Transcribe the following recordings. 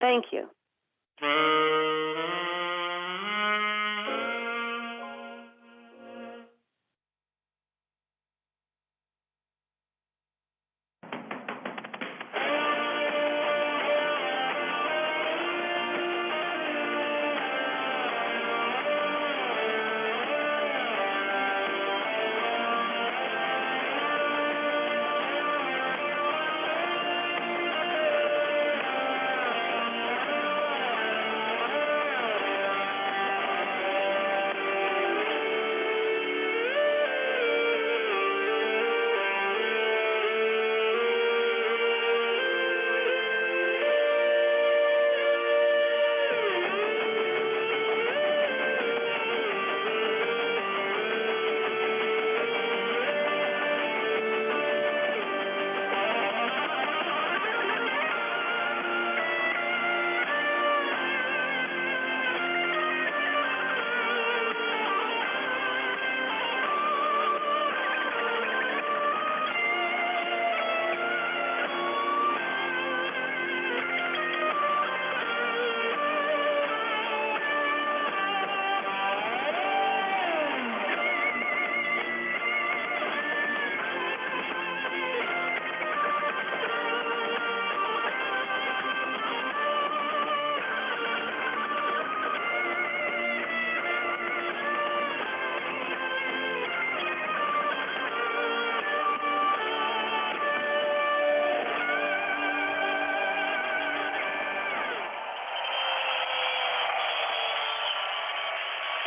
Thank you.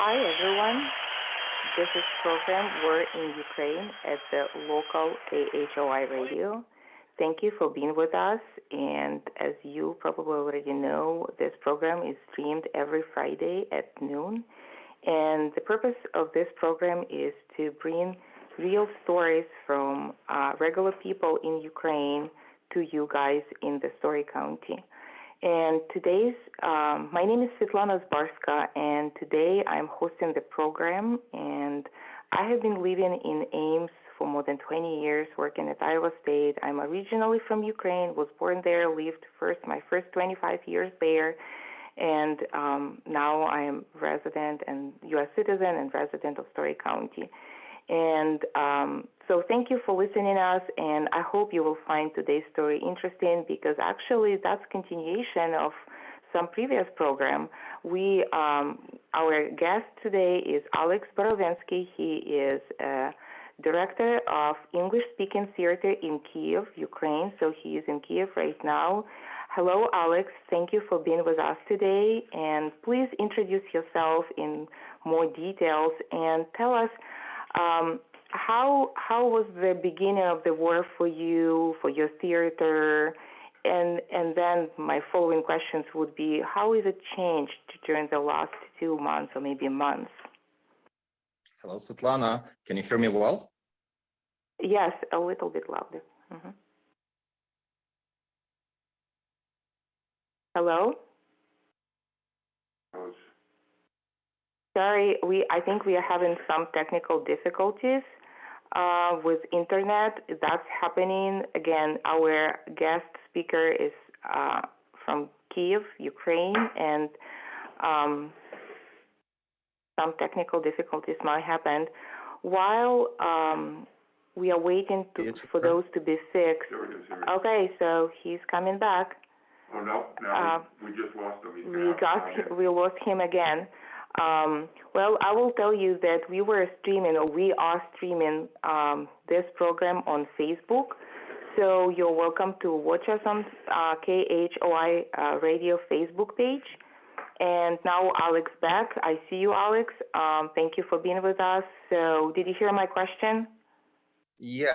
Hi everyone, this is program We're in Ukraine at the local KHOI radio. Thank you for being with us, and as you probably already know, this program is streamed every Friday at noon, and the purpose of this program is to bring real stories from regular people in Ukraine to you guys in the Story County. And today's, my name is Svitlana Zbarska, and today I'm hosting the program, and I have been living in Ames for more than 20 years, working at Iowa State. I'm originally from Ukraine, was born there, lived my first 25 years there, and now I am resident and U.S. citizen and resident of Story County. And so thank you for listening to us, and I hope you will find today's story interesting because actually that's continuation of some previous program. Our guest today is Alex Borovenskiy. He is a director of English-speaking theater in Kyiv, Ukraine, so he is in Kyiv right now. Hello, Alex. Thank you for being with us today, and please introduce yourself in more details and tell us how was the beginning of the war for you, for your theater, and then my following questions would be, how has it changed during the last 2 months or maybe months? Hello, Svitlana. Can you hear me well? Yes, a little bit louder. Mm-hmm. Hello? Sorry, I think we are having some technical difficulties with internet. That's happening. Again, our guest speaker is from Kyiv, Ukraine, and some technical difficulties might happen. While we are waiting for those to be fixed. Okay, so he's coming back. Oh, no, we just lost him. We lost him again. Well, I will tell you that we are streaming this program on Facebook. So you're welcome to watch us on KHOI radio Facebook page. And now Alex back. I see you, Alex. Thank you for being with us. So did you hear my question? Yeah.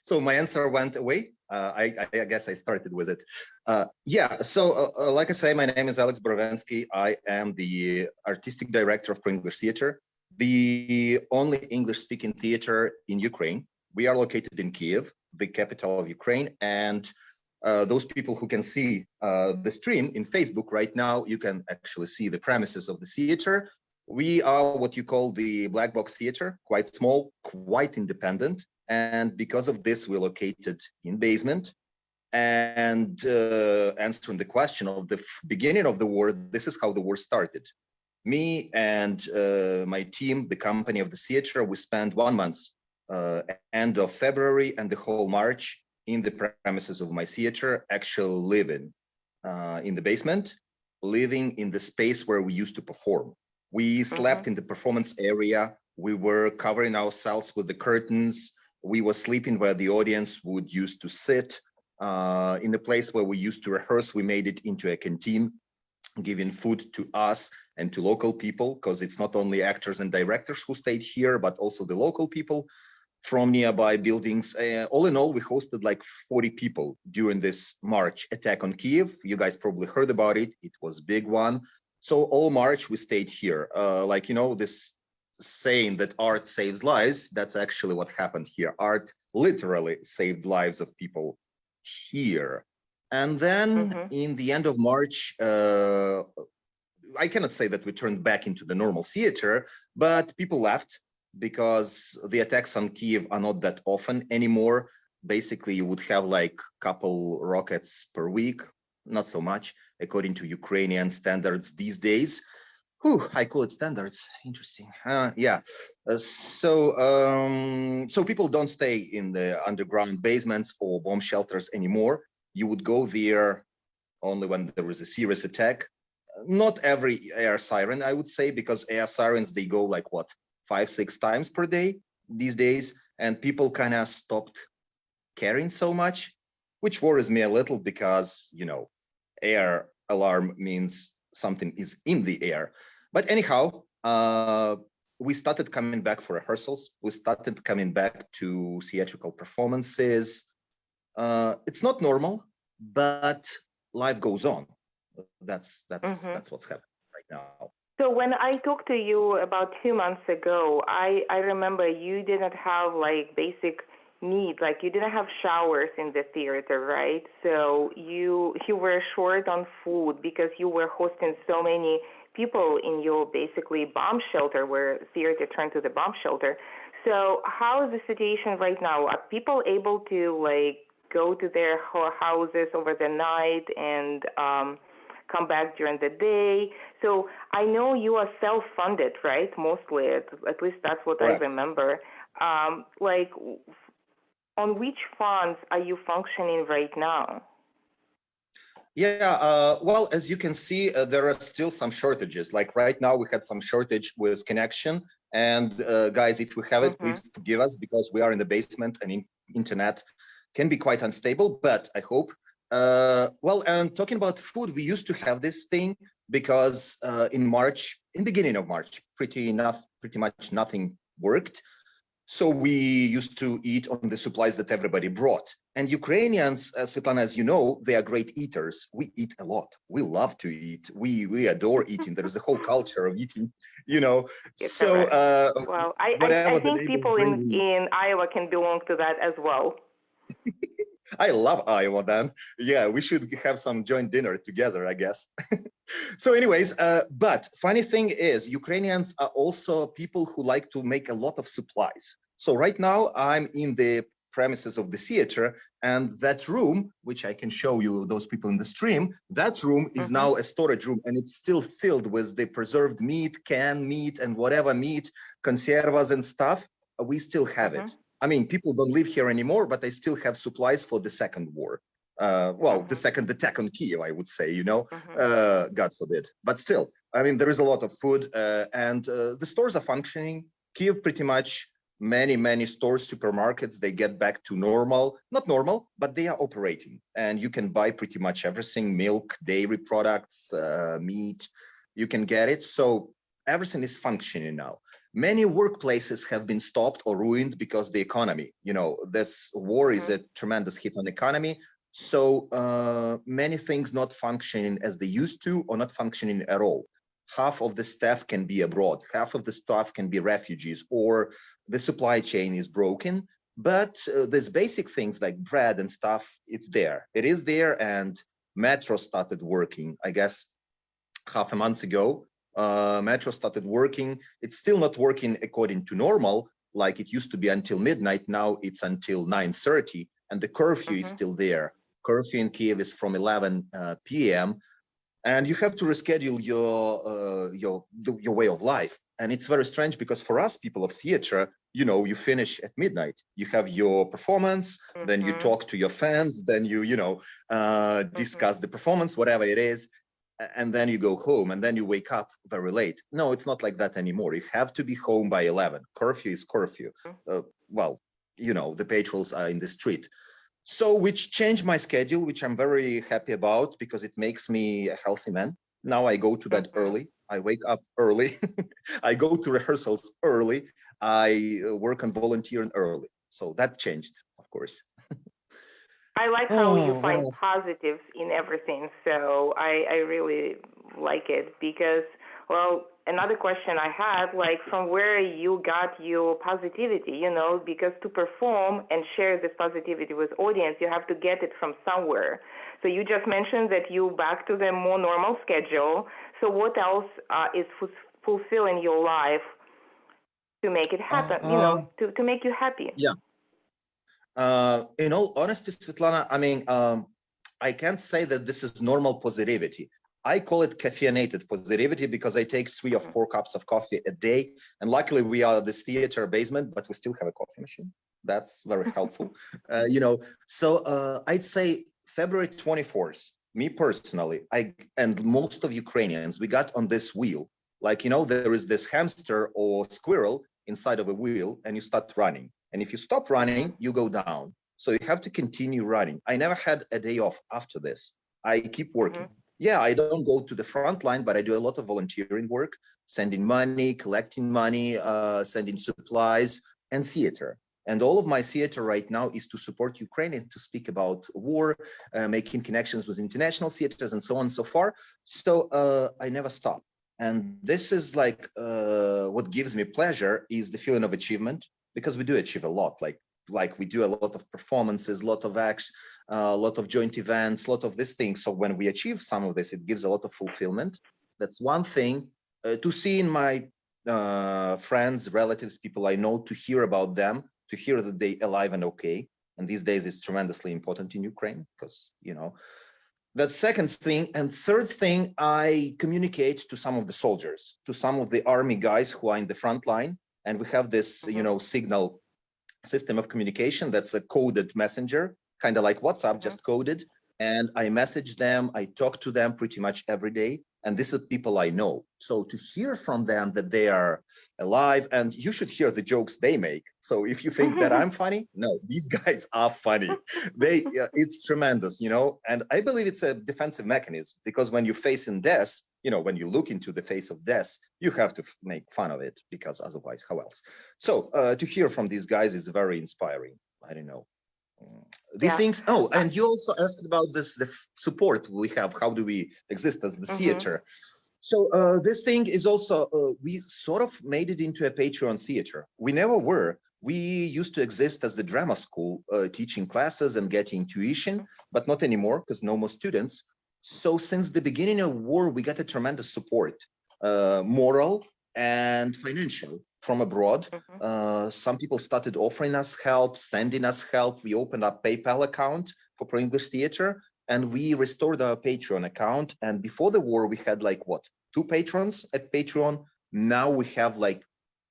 So my answer went away. I guess I started with it. Like I say, my name is Alex Borovenskiy. I am the artistic director of ProEnglish Theatre, the only English-speaking theater in Ukraine. We are located in Kyiv, the capital of Ukraine, and those people who can see the stream in Facebook right now, you can actually see the premises of the theater. We are what you call the black box theater, quite small, quite independent. And because of this, we're located in basement. And answering the question of the beginning of the war, this is how the war started. Me and my team, the company of the theater, we spent 1 month, end of February and the whole March in the premises of my theater, actually living in the basement, living in the space where we used to perform. We slept in the performance area. We were covering ourselves with the curtains. We were sleeping where the audience would used to sit. In the place where we used to rehearse, we made it into a canteen, giving food to us and to local people, because it's not only actors and directors who stayed here, but also the local people from nearby buildings. All in all, we hosted like 40 people during this March attack on Kiev. You guys probably heard about it. It was a big one. So all March we stayed here. Like, you know, this saying that art saves lives, that's actually what happened here. Art literally saved lives of people here. And then in the end of March, I cannot say that we turned back into the normal theater, but people left because the attacks on Kiev are not that often anymore. Basically, you would have like a couple rockets per week, not so much, according to Ukrainian standards these days. Whew, I call it standards. Interesting. Yeah. So people don't stay in the underground basements or bomb shelters anymore. You would go there only when there was a serious attack. Not every air siren, I would say, because air sirens, they go like what, 5-6 times per day these days, and people kind of stopped caring so much, which worries me a little because, you know, air alarm means something is in the air. But anyhow, we started coming back for rehearsals. We started coming back to theatrical performances. It's not normal, but life goes on. That's what's happening right now. So when I talked to you about 2 months ago, I remember you didn't have like basic needs, like you didn't have showers in the theater, right? So you were short on food because you were hosting so many people in your basically bomb shelter, where theater turned to the bomb shelter. So how is the situation right now? Are people able to like go to their houses over the night and come back during the day? So I know you are self-funded, right? Mostly, at least that's what I remember. Like, on which funds are you functioning right now? Yeah, well, as you can see, there are still some shortages. Like right now, we had some shortage with connection. And guys, if we have it, please forgive us because we are in the basement and internet can be quite unstable, but I hope. Well, and talking about food, we used to have this thing because in March, in the beginning of March, pretty much nothing worked. So we used to eat on the supplies that everybody brought. And Ukrainians, Svitlana, as you know, they are great eaters. We eat a lot. We love to eat. We adore eating. There is a whole culture of eating, you know. Yes, so well, I think people in Iowa can belong to that as well. I love Iowa, then. Yeah, we should have some joint dinner together, I guess. So anyways, but funny thing is, Ukrainians are also people who like to make a lot of supplies. So right now I'm in the premises of the theater, and that room, which I can show you those people in the stream, that room is now a storage room, and it's still filled with the preserved meat, canned meat, and whatever meat, conservas and stuff. We still have it. I mean, people don't live here anymore, but I still have supplies for the second war. Well, the second attack on Kiev, I would say, you know, God forbid. But still, I mean, there is a lot of food and the stores are functioning. Kiev pretty much, many stores, supermarkets, they get back to normal. Not normal, but they are operating. And you can buy pretty much everything, milk, dairy products, meat, you can get it. So everything is functioning now. Many workplaces have been stopped or ruined because the economy, you know, this war is a tremendous hit on the economy. So many things not functioning as they used to or not functioning at all. Half of the staff can be abroad, half of the staff can be refugees, or the supply chain is broken. But there's basic things like bread and stuff, it's there. It is there, and metro started working, I guess, half a month ago. Metro started working. It's still not working according to normal, like it used to be until midnight. Now it's until 9:30, and the curfew is still there. Curfew in Kiev is from 11 p.m. and you have to reschedule your way of life. And it's very strange because for us, people of theater, you finish at midnight. You have your performance, then you talk to your fans, then you discuss the performance, whatever it is, and then you go home, and then you wake up very late. No, it's not like that anymore. You have to be home by 11. Curfew is curfew. Well, the patrols are in the street. So, which changed my schedule, which I'm very happy about because it makes me a healthy man. Now I go to bed early. I wake up early. I go to rehearsals early. I work and volunteer early. So that changed, of course. I like how you find positives in everything. So I really like it because, well, another question I had, like from where you got your positivity, because to perform and share this positivity with audience, you have to get it from somewhere. So you just mentioned that you back to the more normal schedule. So what else is fulfilling your life to make it happen, to make you happy? Yeah. In all honesty, Svitlana, I mean, I can't say that this is normal positivity. I call it caffeinated positivity because I take 3 or 4 cups of coffee a day. And luckily we are this theater basement, but we still have a coffee machine. That's very helpful. So I'd say February 24th, me personally, and most of Ukrainians, we got on this wheel. Like, there is this hamster or squirrel inside of a wheel and you start running. And if you stop running, you go down. So you have to continue running. I never had a day off after this. I keep working. Yeah, I don't go to the front line, but I do a lot of volunteering work, sending money, collecting money, sending supplies, and theater. And all of my theater right now is to support Ukraine and to speak about war, making connections with international theaters and so on and so forth. So I never stop. And this is like what gives me pleasure is the feeling of achievement, because we do achieve a lot. Like we do a lot of performances, a lot of acts, a lot of joint events, a lot of these things. So when we achieve some of this, it gives a lot of fulfillment. That's one thing. To see in my friends, relatives, people I know, to hear about them, to hear that they alive and okay. And these days it's tremendously important in Ukraine because, the second thing. And third thing, I communicate to some of the soldiers, to some of the army guys who are in the front line. And we have this, signal system of communication that's a coded messenger, kind of like WhatsApp, just coded. And I message them, I talk to them pretty much every day. And this is people I know. So to hear from them that they are alive, and you should hear the jokes they make. So if you think that I'm funny, no, these guys are funny. It's tremendous, and I believe it's a defensive mechanism because when you face in death, when you look into the face of death, you have to make fun of it because otherwise, how else? So to hear from these guys is very inspiring. I don't know. These things. Oh, and you also asked about the support we have. How do we exist as the theater? So this thing is also, we sort of made it into a Patreon theater. We never were. We used to exist as the drama school, teaching classes and getting tuition, but not anymore because no more students. So since the beginning of war, we got a tremendous support, moral and financial from abroad. Some people started offering us help, sending us help. We opened up PayPal account for ProEnglish Theatre, and we restored our Patreon account. And before the war, we had 2 patrons at Patreon. Now we have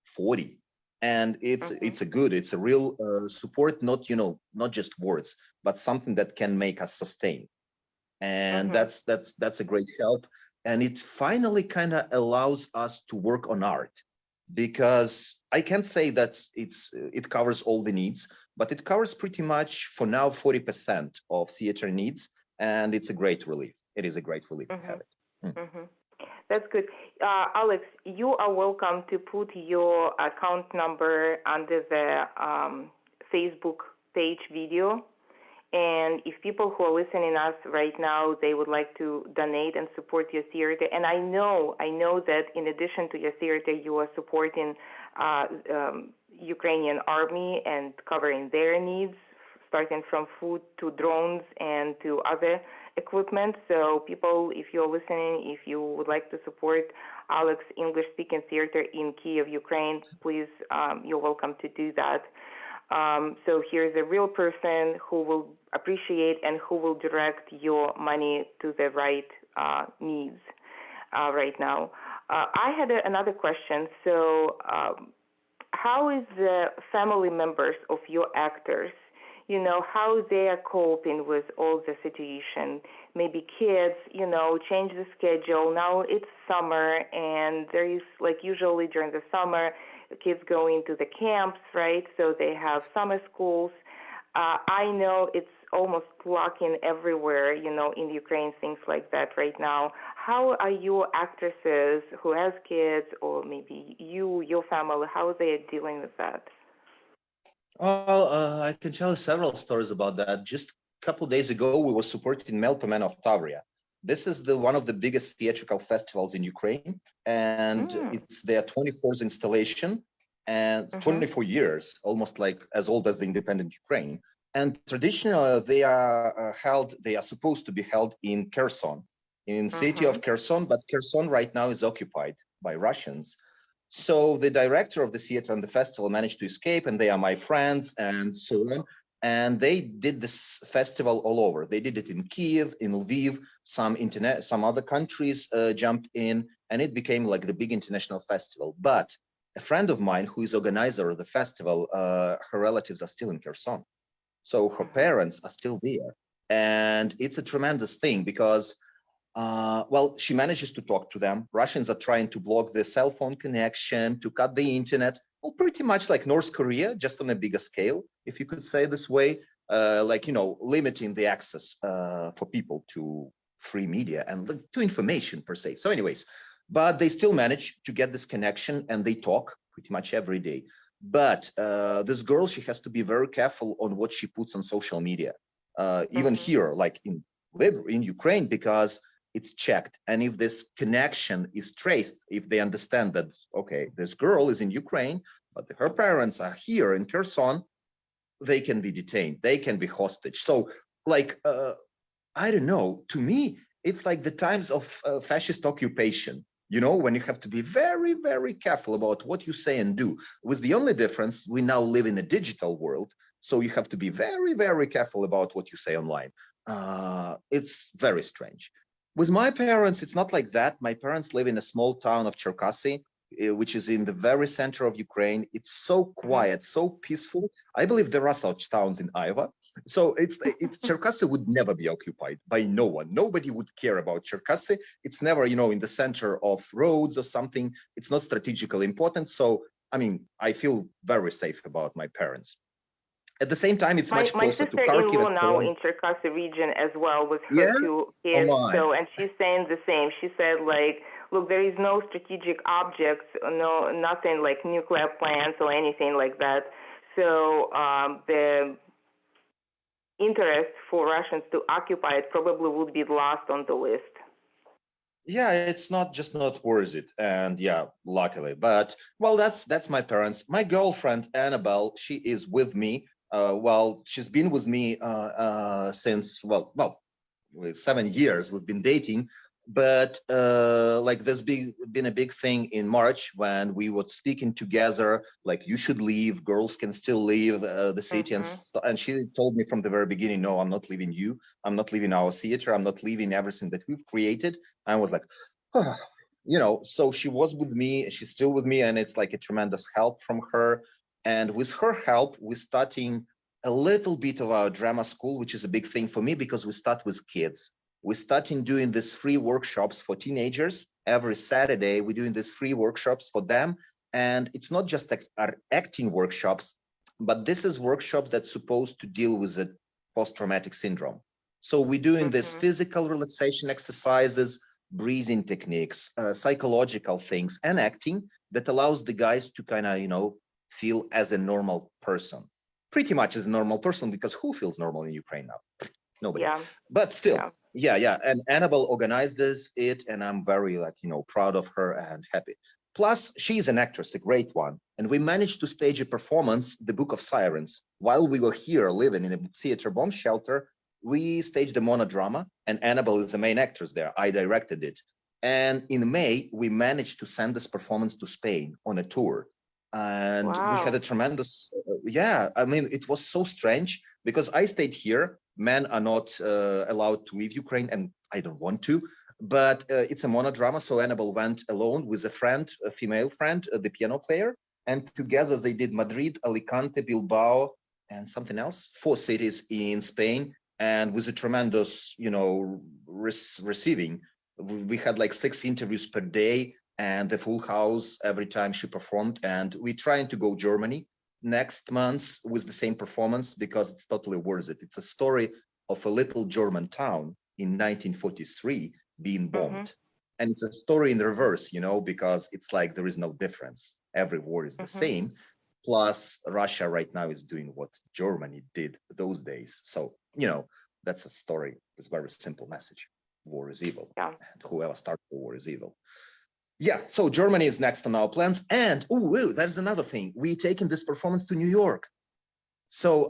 40, and it's a real support. Not just words, but something that can make us sustain. And that's a great help. And it finally kind of allows us to work on art, because I can't say that it covers all the needs, but it covers pretty much for now 40% of theater needs, and it's a great relief. It is a great relief to have it. That's good. Alex, you are welcome to put your account number under the Facebook page video. And if people who are listening us right now, they would like to donate and support your theater. And I know that in addition to your theater, you are supporting Ukrainian army and covering their needs, starting from food to drones and to other equipment. So people, if you're listening, if you would like to support Alex English-speaking theater in Kiev, Ukraine, please, you're welcome to do that. So here's a real person who will appreciate and who will direct your money to the right needs right now. I had another question. So how is the family members of your actors, how they are coping with all the situation? Maybe kids, change the schedule. Now it's summer, and there is, like, usually during the summer, kids go into the camps, right? So they have summer schools. I know it's almost locking everywhere, in Ukraine, things like that right now. How are your actresses who has kids, or maybe your family, how they are dealing with that? Well, I can tell you several stories about that. Just a couple of days ago, we were supporting Melpomene of Tavria. This is one of the biggest theatrical festivals in Ukraine, and it's their 24th installation, and 24 years, almost like as old as the independent Ukraine. And traditionally, they are supposed to be held in Kherson, in city of Kherson, but Kherson right now is occupied by Russians. So the director of the theater and the festival managed to escape, and they are my friends and so on. And they did this festival all over. They did it in Kiev, in Lviv, some other countries jumped in, and it became like the big international festival. But a friend of mine who is organizer of the festival, her relatives are still in Kherson. So her parents are still there. And it's a tremendous thing because well, she manages to talk to them. Russians are trying to block the cell phone connection, to cut the internet. Well, pretty much like North Korea, just on a bigger scale, if you could say this way, like, limiting the access for people to free media and to information per se. So anyways, but they still manage to get this connection, and they talk pretty much every day. But this girl, she has to be very careful on what she puts on social media, even here, like in Ukraine, because it's checked. And if this connection is traced, if they understand that, okay, this girl is in Ukraine, but her parents are here in Kherson, they can be detained, they can be hostage. So like, I don't know, to me, it's like the times of fascist occupation, when you have to be very, very careful about what you say and do. With the only difference, we now live in a digital world, so you have to be very, very careful about what you say online. It's very strange. With my parents, it's not like that. My parents live in a small town of Cherkasy, which is in the very center of Ukraine. It's so quiet, so peaceful. I believe there are such towns in Iowa. So it's Cherkasy would never be occupied by no one. Nobody would care about Cherkasy. It's never, in the center of roads or something. It's not strategically important. So, I mean, I feel very safe about my parents. At the same time, it's much closer to Kharkiv. My sister-in-law now in Cherkasy region as well with her two kids. And she's saying the same. She said, like, look, there is no strategic objects, nothing like nuclear plants or anything like that. So the interest for Russians to occupy it probably would be lost on the list. Yeah, it's not worth it. And yeah, luckily. But well, that's my parents. My girlfriend Annabelle, she is with me. Well, she's been with me since, well, 7 years we've been dating. But like there's been a big thing in March when we were speaking together, like, you should leave, girls can still leave the city. And she told me from the very beginning, no, I'm not leaving you. I'm not leaving our theater. I'm not leaving everything that we've created. I was like, oh. So she was with me, she's still with me, and it's like a tremendous help from her. And with her help, we're starting a little bit of our drama school, which is a big thing for me because we start with kids. We're starting doing these free workshops for teenagers. Every Saturday, we're doing these free workshops for them. And it's not just like our acting workshops, but this is workshops that's supposed to deal with the post-traumatic syndrome. So we're doing this physical relaxation exercises, breathing techniques, psychological things, and acting that allows the guys to kind of, feel as a normal person. Pretty much as a normal person, because who feels normal in Ukraine now? Nobody. Yeah. But still, yeah. And Annabelle organized it, and I'm very proud of her and happy. Plus, she's an actress, a great one. And we managed to stage a performance, The Book of Sirens. While we were here living in a theater bomb shelter, we staged a monodrama, and Annabelle is the main actress there. I directed it. And in May, we managed to send this performance to Spain on a tour. And we had Wow. a tremendous, yeah, I mean, it was so strange because I stayed here. Men are not allowed to leave Ukraine, and I don't want to. But it's a monodrama, so Annabelle went alone with a friend, a female friend, the piano player, and together they did Madrid, Alicante, Bilbao, and something else, 4 cities in Spain, and with a tremendous, receiving. We had like 6 interviews per day and the full house every time she performed. And we're trying to go Germany next month with the same performance because it's totally worth it. It's a story of a little German town in 1943 being bombed. And it's a story in reverse, because it's like there is no difference. Every war is the same. Plus, Russia right now is doing what Germany did those days. So, that's a story. It's a very simple message. War is evil. Yeah. And whoever started the war is evil. Yeah, so Germany is next on our plans. And, there's another thing. We're taking this performance to New York. So,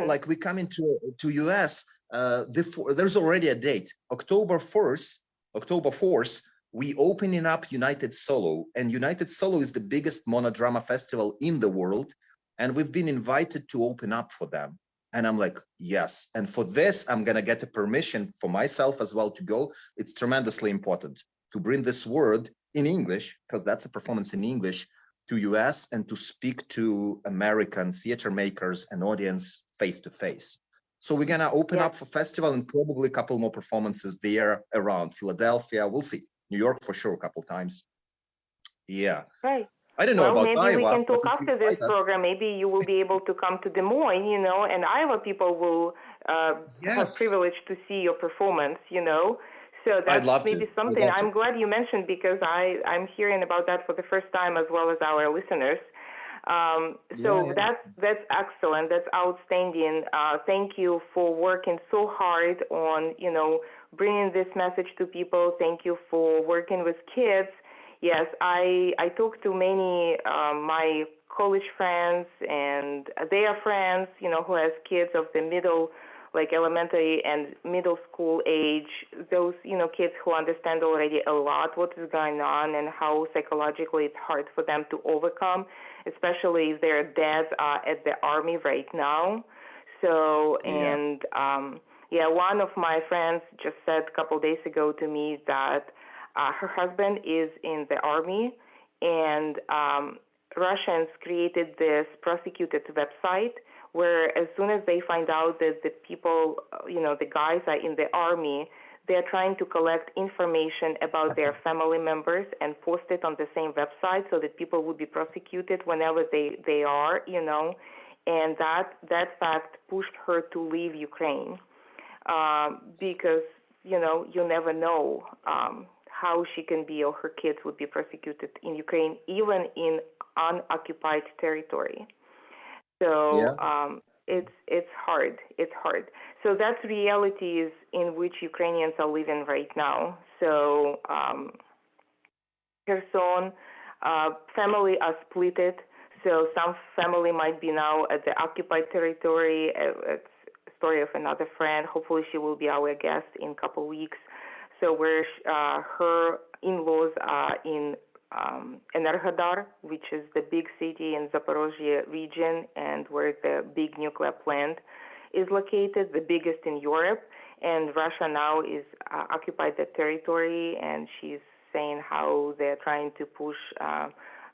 like we come into US, there's already a date. October 4th, we opening up United Solo. And United Solo is the biggest monodrama festival in the world. And we've been invited to open up for them. And I'm like, yes. And for this, I'm going to get a permission for myself as well to go. It's tremendously important to bring this word in English, because that's a performance in English, to US and to speak to American theater makers and audience face to face. So we're going to open up for festival and probably a couple more performances there around Philadelphia. We'll see. New York for sure a couple times. Yeah. Right. I don't know about maybe Iowa. We can talk but after this program. Maybe you will be able to come to Des Moines, and Iowa people will have privilege to see your performance, So that's maybe something. I'm glad you mentioned because I'm hearing about that for the first time as well as our listeners. That's excellent. That's outstanding. Thank you for working so hard on, bringing this message to people. Thank you for working with kids. Yes, I talked to many my college friends and their friends, who has kids of the middle, like elementary and middle school age, those, kids who understand already a lot what is going on and how psychologically it's hard for them to overcome, especially if their dads are at the army right now. So, one of my friends just said a couple of days ago to me that her husband is in the army, and Russians created this prosecuted website where as soon as they find out that the people, the guys are in the army, they're trying to collect information about their family members and post it on the same website so that people would be prosecuted whenever they are, and that fact pushed her to leave Ukraine because, you never know how she can be or her kids would be persecuted in Ukraine, even in unoccupied territory. So it's hard. It's hard. So that's realities in which Ukrainians are living right now. So Kherson, family are splitted. So some family might be now at the occupied territory. It's a story of another friend. Hopefully she will be our guest in a couple weeks. So where her in-laws are in Enerhodar, which is the big city in Zaporozhye region and where the big nuclear plant is located, the biggest in Europe. And Russia now is occupied that territory, and she's saying how they're trying to push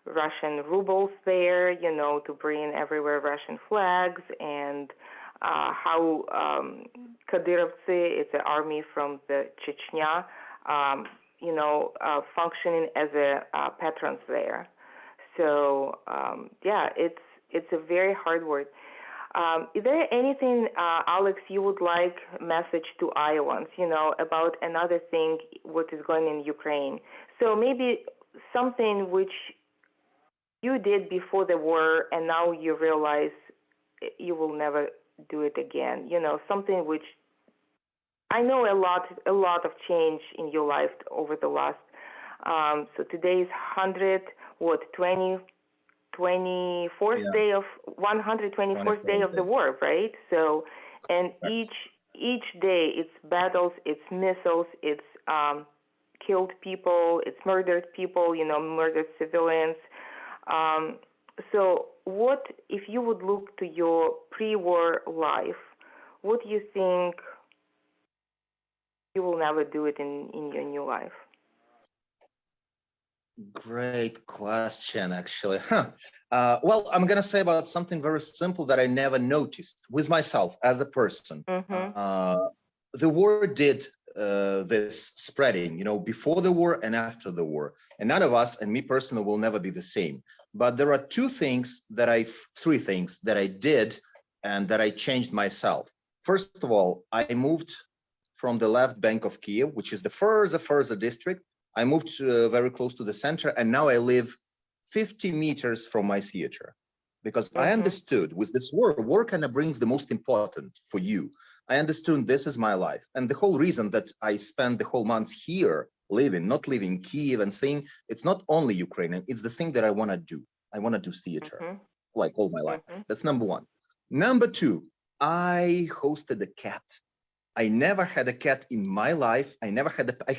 Russian rubles there, to bring everywhere Russian flags, and how Kadyrovtsi, it's an army from the Chechnya, functioning as a patrons there. So it's a very hard word. Is there anything, Alex, you would like message to Iowans, about another thing, what is going on in Ukraine? So maybe something which you did before the war and now you realize you will never do it again, something which I know a lot of change in your life over the last, so today is 124th day of 124th day of the war, right? So, and each day it's battles, it's missiles, it's killed people, it's murdered people, murdered civilians. So what, if you would look to your pre-war life, what do you think you will never do it in your new life? Great question, actually. Well, I'm going to say about something very simple that I never noticed with myself as a person. The war did this spreading, before the war and after the war. And none of us, and me personally, will never be the same. But there are three things that I did and that I changed myself. First of all, I moved from the left bank of Kiev, which is the further district. I moved very close to the center, and now I live 50 meters from my theater, because I understood with this war kind of brings the most important for you. I understood this is my life. And the whole reason that I spend the whole month here living, not living Kiev and saying, it's not only Ukrainian, it's the thing that I want to do. I want to do theater like all my life. That's number one. Number two, I hosted a cat. I never had a cat in my life. I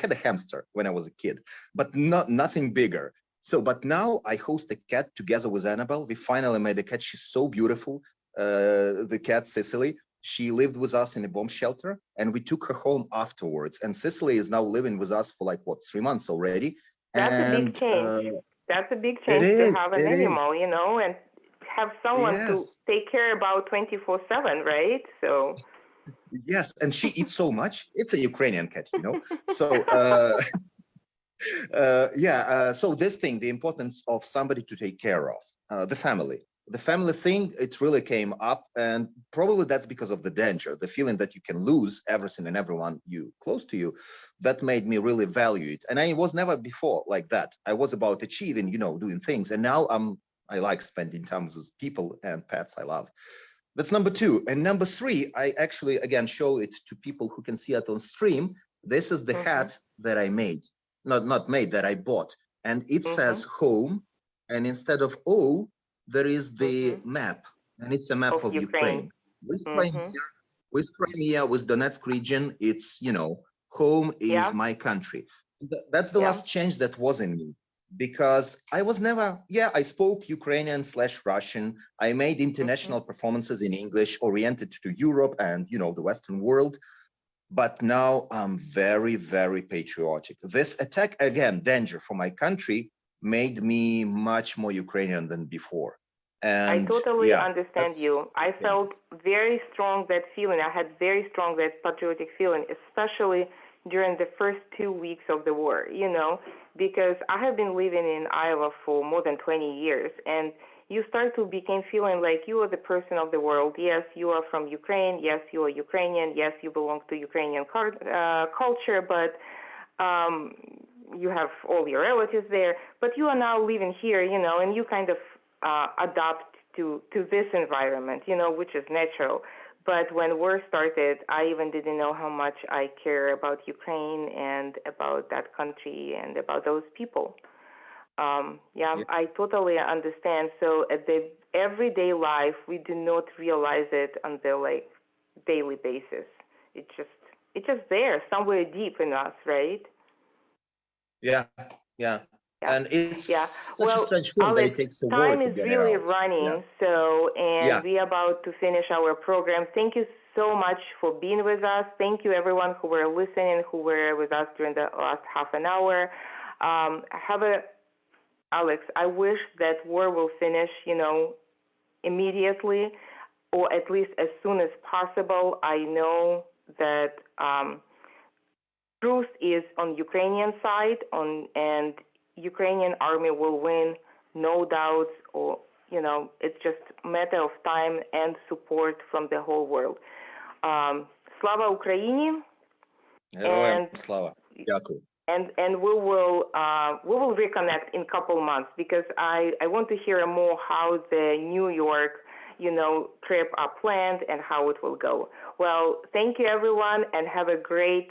had a hamster when I was a kid, but nothing bigger. So, but now I host a cat together with Annabelle. We finally made a cat. She's so beautiful. The cat, Cicely, she lived with us in a bomb shelter, and we took her home afterwards. And Cicely is now living with us for 3 months already. That's a big change. That's a big change to have an animal, and have someone to take care about 24/7, right? So. Yes, and she eats so much. It's a Ukrainian cat, So, so this thing, the importance of somebody to take care of, the family thing, it really came up, and probably that's because of the danger, the feeling that you can lose everything and everyone close to you. That made me really value it. And I was never before like that. I was about achieving, doing things. And now I like spending time with people and pets I love. That's number two. And number three, I actually, again, show it to people who can see it on stream. This is the hat that I made, not made, that I bought. And it says home. And instead of O, there is the map. And it's a map of Ukraine. With Crimea, with Donetsk region, it's, home is my country. That's the last change that was in me. Because I was never, I spoke Ukrainian/Russian. I made international performances in English oriented to Europe and, the Western world. But now I'm very, very patriotic. This attack, again, danger for my country, made me much more Ukrainian than before. And I totally understand you. I felt very strong that feeling. I had very strong that patriotic feeling, especially during the first 2 weeks of the war, because I have been living in Iowa for more than 20 years, and you start to become feeling like you are the person of the world. Yes, you are from Ukraine. Yes, you are Ukrainian. Yes, you belong to Ukrainian culture, but you have all your relatives there. But you are now living here, and you kind of adapt to this environment, which is natural. But when war started, I even didn't know how much I care about Ukraine and about that country and about those people. I totally understand. So at the everyday life, we do not realize it on the daily basis. It's just there somewhere deep in us, right? Yeah. And it's such a strange feeling Alex, that it takes a war time to is get really it out. running, we're about to finish our program. Thank you so much for being with us. Thank you, everyone who were listening, who were with us during the last half an hour. Alex, I wish that war will finish, immediately, or at least as soon as possible. I know that truth is on Ukrainian side, and Ukrainian army will win, no doubts, or, it's just a matter of time and support from the whole world. Slava Ukraini. Героям слава. Дякую. And we will reconnect in a couple months, because I want to hear more how the New York, trip are planned and how it will go. Well, thank you, everyone, and have a great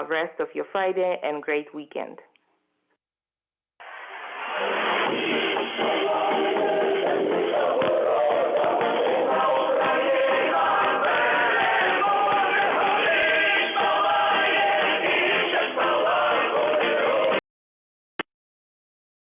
rest of your Friday and great weekend.